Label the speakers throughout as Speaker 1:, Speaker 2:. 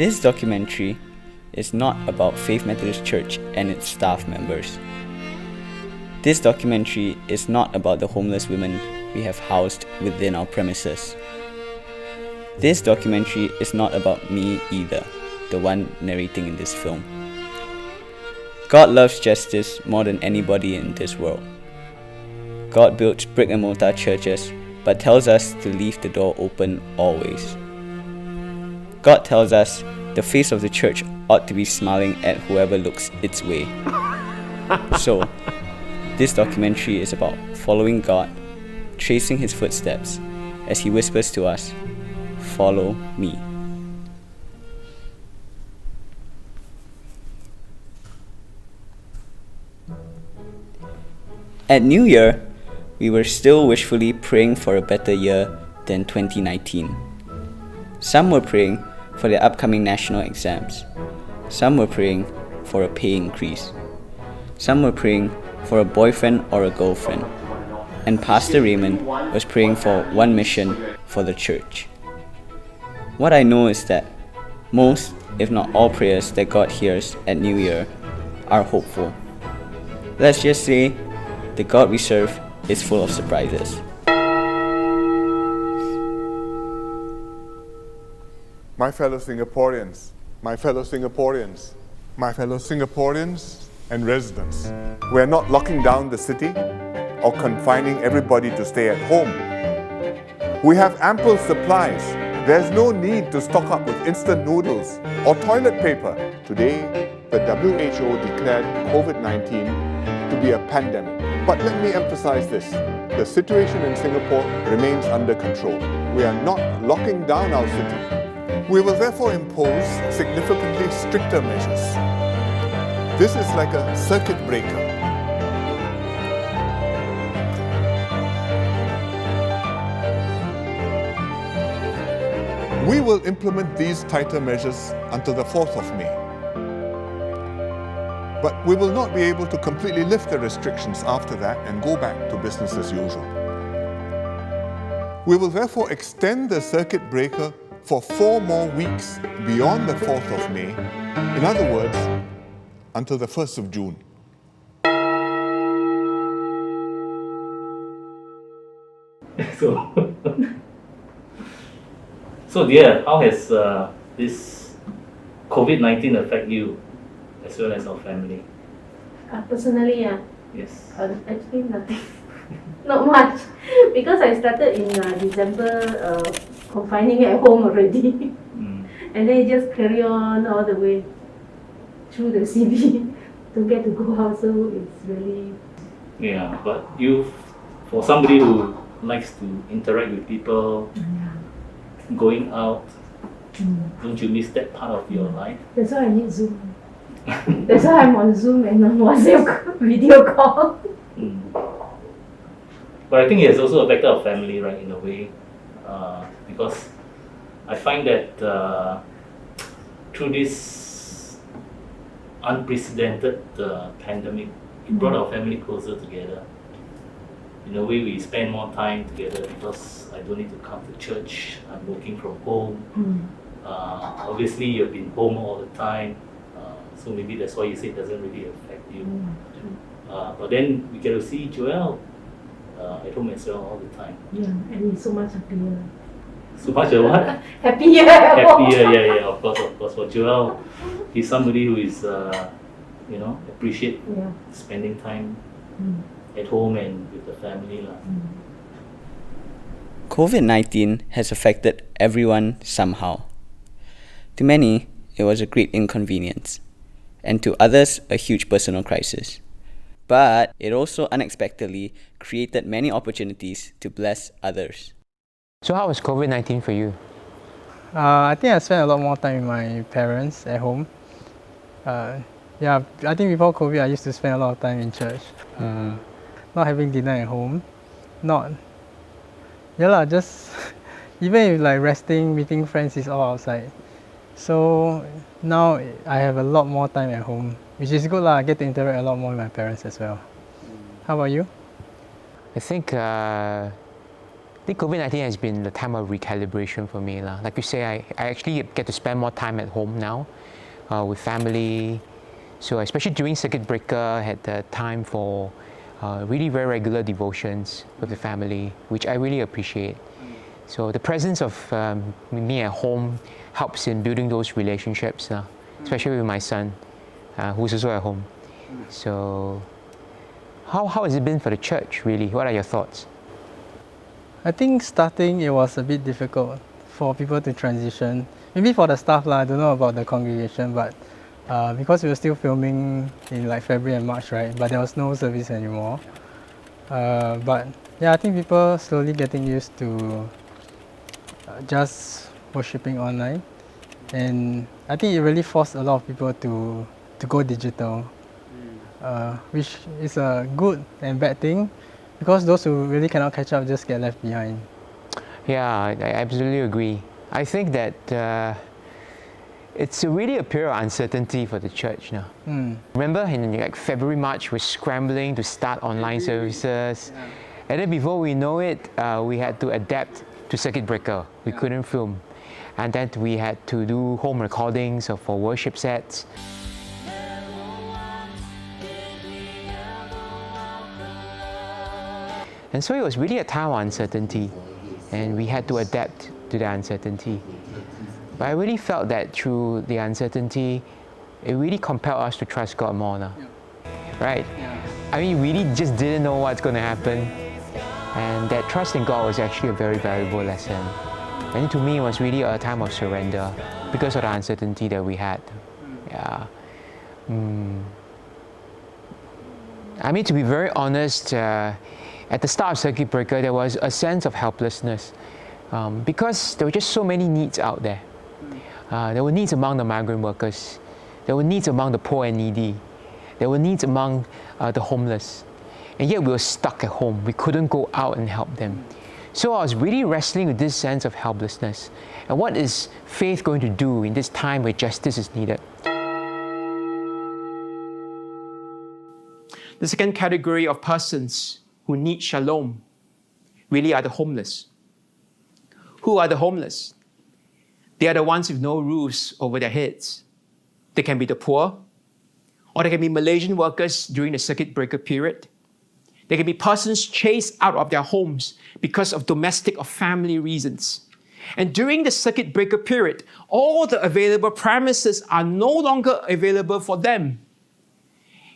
Speaker 1: This documentary is not about Faith Methodist Church and its staff members. This documentary is not about the homeless women we have housed within our premises. This documentary is not about me either, the one narrating in this film. God loves justice more than anybody in this world. God built brick and mortar churches, but tells us to leave the door open always. God tells us the face of the church ought to be smiling at whoever looks its way. So, this documentary is about following God, tracing His footsteps as He whispers to us, "Follow me." At New Year, we were still wishfully praying for a better year than 2019. Some were praying for the upcoming national exams. Some were praying for a pay increase. Some were praying for a boyfriend or a girlfriend. And Pastor Raymond was praying for one mission for the church. What I know is that most, if not all prayers that God hears at New Year are hopeful. Let's just say the God we serve is full of surprises.
Speaker 2: My fellow Singaporeans, my fellow Singaporeans, my fellow Singaporeans and residents, we're not locking down the city or confining everybody to stay at home. We have ample supplies. There's no need to stock up with instant noodles or toilet paper. Today, the WHO declared COVID-19 to be a pandemic. But let me emphasize this. The situation in Singapore remains under control. We are not locking down our city. We will therefore impose significantly stricter measures. This is like a circuit breaker. We will implement these tighter measures until the 4th of May. But we will not be able to completely lift the restrictions after that and go back to business as usual. We will therefore extend the circuit breaker for 4 more weeks beyond the 4th of May. In other words, until the 1st of June.
Speaker 3: So dear, how has this COVID-19 affect you as well as our family?
Speaker 4: Personally,
Speaker 3: Yes.
Speaker 4: actually nothing. Not much. Because I started in December confining at home already. And then just carry on all the way through the CB to get to go out. So it's really...
Speaker 3: Yeah, but for somebody who likes to interact with people, going out, don't you miss that part of your life?
Speaker 4: That's why I need Zoom. That's why I'm on Zoom and on WhatsApp video call.
Speaker 3: But I think it has also affected our family, right, in a way, because I find that through this unprecedented pandemic, it brought our family closer together. In a way, we spend more time together because I don't need to come to church. I'm working from home. Obviously, you've been home all the time, so maybe that's why you say it doesn't really affect you. But then we get to see Joel at home as well all the time.
Speaker 4: Yeah, and he's so much happier.
Speaker 3: So much of what?
Speaker 4: Happier.
Speaker 3: Happier, yeah, of course. For Joel, he's somebody who is, appreciate spending time at home and with the family.
Speaker 1: COVID-19 has affected everyone somehow. To many, it was a great inconvenience, and to others, a huge personal crisis. But it also unexpectedly created many opportunities to bless others.
Speaker 5: So how was COVID-19 for you?
Speaker 6: I think I spent a lot more time with my parents at home. I think before COVID I used to spend a lot of time in church. Not having dinner at home. Just even if like resting, meeting friends is all outside. So now I have a lot more time at home, which is good. I get to interact a lot more with my parents as well. How about you?
Speaker 5: I think think COVID-19 has been the time of recalibration for me. Like you say, I actually get to spend more time at home now with family. So especially during circuit breaker, I had the time for really very regular devotions with the family, which I really appreciate. So the presence of me at home helps in building those relationships, especially with my son, who's also at home. So how has it been for the church, really? What are your thoughts?
Speaker 6: I think starting it was a bit difficult for people to transition. Maybe for the staff, I don't know about the congregation, but because we were still filming in like February and March, right? But there was no service anymore. But yeah, I think people slowly getting used to just worshipping online, and I think it really forced a lot of people to go digital, which is a good and bad thing, because those who really cannot catch up just get left behind.
Speaker 5: Yeah, I absolutely agree. I think that it's really a period of uncertainty for the church now. Remember in like February, March, we're scrambling to start online services. And then before we know it, we had to adapt to circuit breaker. We couldn't film. And then we had to do home recordings for worship sets. And so it was really a time of uncertainty, and we had to adapt to the uncertainty. But I really felt that through the uncertainty, it really compelled us to trust God more now. Right? I mean, we really just didn't know what's going to happen. And that trust in God was actually a very valuable lesson. And to me, it was really a time of surrender because of the uncertainty that we had. Yeah. I mean, to be very honest, at the start of circuit breaker, there was a sense of helplessness because there were just so many needs out there. There were needs among the migrant workers. There were needs among the poor and needy. There were needs among the homeless. And yet we were stuck at home. We couldn't go out and help them. So I was really wrestling with this sense of helplessness. And what is faith going to do in this time where justice is needed? The second category of persons who need shalom really are the homeless. Who are the homeless? They are the ones with no roofs over their heads. They can be the poor, or they can be Malaysian workers during the circuit breaker period. They can be persons chased out of their homes because of domestic or family reasons. And during the circuit breaker period, all the available premises are no longer available for them.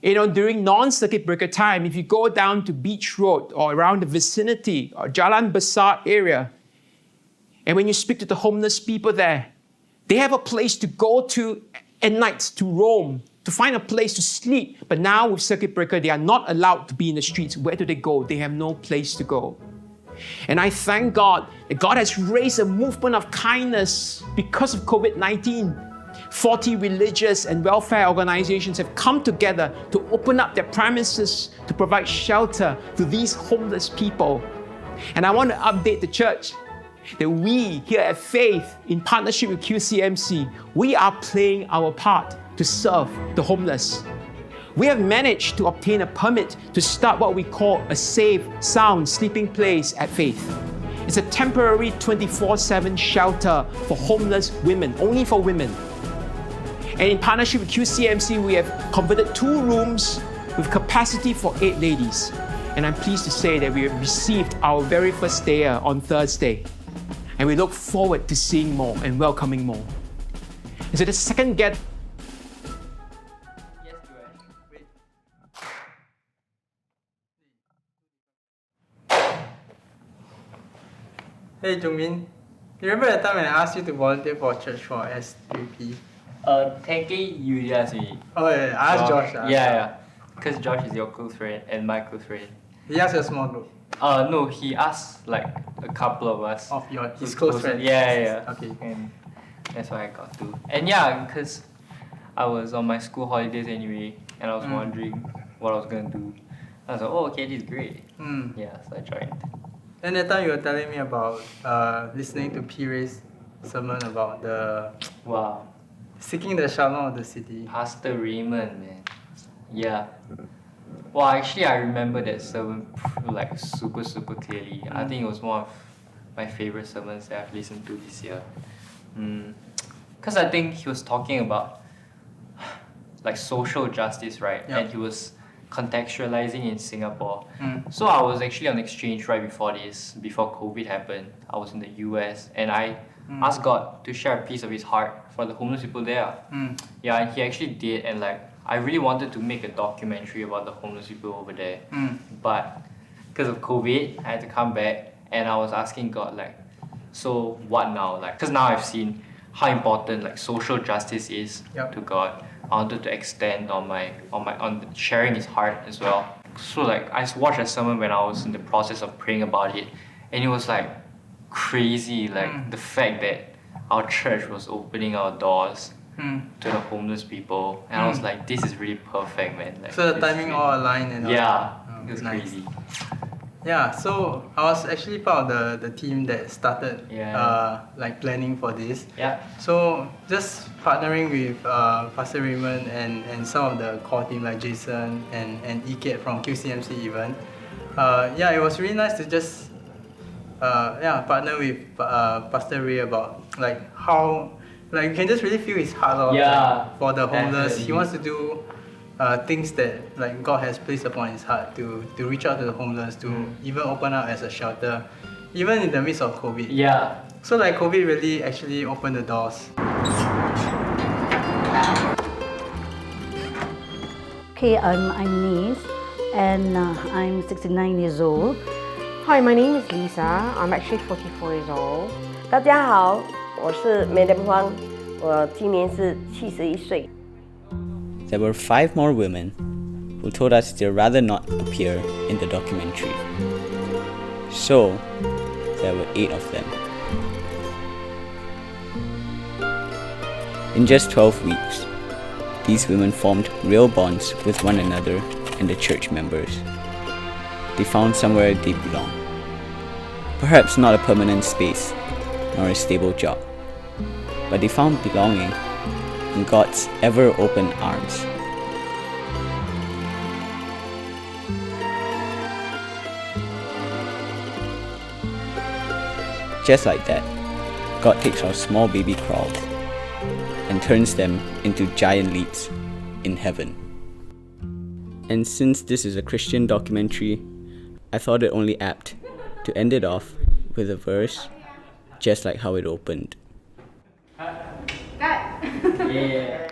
Speaker 5: You know, during non-circuit breaker time, if you go down to Beach Road or around the vicinity or Jalan Besar area, and when you speak to the homeless people there, they have a place to go to at night, to roam, to find a place to sleep. But now with circuit breaker, they are not allowed to be in the streets. Where do they go? They have no place to go. And I thank God that God has raised a movement of kindness because of COVID-19. 40 religious and welfare organizations have come together to open up their premises to provide shelter to these homeless people. And I want to update the church that we here at Faith, in partnership with QCMC, we are playing our part to serve the homeless. We have managed to obtain a permit to start what we call a safe, sound sleeping place at Faith. It's a temporary 24/7 shelter for homeless women, only for women. And in partnership with QCMC, we have converted 2 rooms with capacity for 8 ladies. And I'm pleased to say that we have received our very first stayer on Thursday. And we look forward to seeing more and welcoming more. And so the second get.
Speaker 6: Hey Jungmin, you remember the time when I asked you to volunteer for church for S3P?
Speaker 7: Technically, you asked me.
Speaker 6: Oh yeah, I asked Josh.
Speaker 7: Yeah. Because Josh is your close friend and my close friend.
Speaker 6: He asked a small group.
Speaker 7: No, he asked like a couple of us.
Speaker 6: Of his close friends?
Speaker 7: Yeah.
Speaker 6: Okay.
Speaker 7: And that's what I got to. And yeah, because I was on my school holidays anyway, and I was wondering what I was going to do. I was like, oh, okay, this is great. Yeah, so I joined.
Speaker 6: Then that time you were telling me about listening to P. Ray's sermon about the seeking the shalom of the city.
Speaker 7: Pastor Raymond, man. Yeah. Well, actually, I remember that sermon like super clearly. I think it was one of my favorite sermons that I've listened to this year. Because I think he was talking about like social justice, right?
Speaker 6: Yep.
Speaker 7: And he was contextualizing in Singapore. So I was actually on exchange right before COVID happened. I was in the US and I asked God to share a piece of his heart for the homeless people there. Yeah, and he actually did, and like I really wanted to make a documentary about the homeless people over there. But because of COVID, I had to come back and I was asking God like, so what now? Like, because now I've seen how important like social justice is to God. I wanted to extend on sharing his heart as well. So like I watched a sermon when I was in the process of praying about it, and it was like crazy, like the fact that our church was opening our doors to the homeless people, and I was like, this is really perfect, man. Like,
Speaker 6: So the timing all aligned and
Speaker 7: yeah,
Speaker 6: all.
Speaker 7: it was
Speaker 6: Nice.
Speaker 7: crazy.
Speaker 6: Yeah, so I was actually part of the team that started like planning for this.
Speaker 7: Yeah.
Speaker 6: So just partnering with Pastor Raymond and some of the core team like Jason and Iket from QCMC even. It was really nice to just partner with Pastor Ray about like how like you can just really feel his heart for the homeless.
Speaker 7: Definitely.
Speaker 6: He wants to do things that like God has placed upon his heart to reach out to the homeless, to even open up as a shelter, even in the midst of COVID.
Speaker 7: Yeah.
Speaker 6: So like COVID really actually opened the doors.
Speaker 8: Okay, I'm Nice, and I'm 69 years old.
Speaker 9: Hi, my name is Lisa. I'm actually 44 years old.
Speaker 10: 大家好，我是 Madam Huang， 我今年是71岁。
Speaker 1: There were 5 more women who told us they'd rather not appear in the documentary. So, there were 8 of them. In just 12 weeks, these women formed real bonds with one another and the church members. They found somewhere they belong. Perhaps not a permanent space, nor a stable job, but they found belonging in God's ever-open arms. Just like that, God takes our small baby crawls and turns them into giant leaps in heaven. And since this is a Christian documentary, I thought it only apt to end it off with a verse just like how it opened.
Speaker 7: Yeah.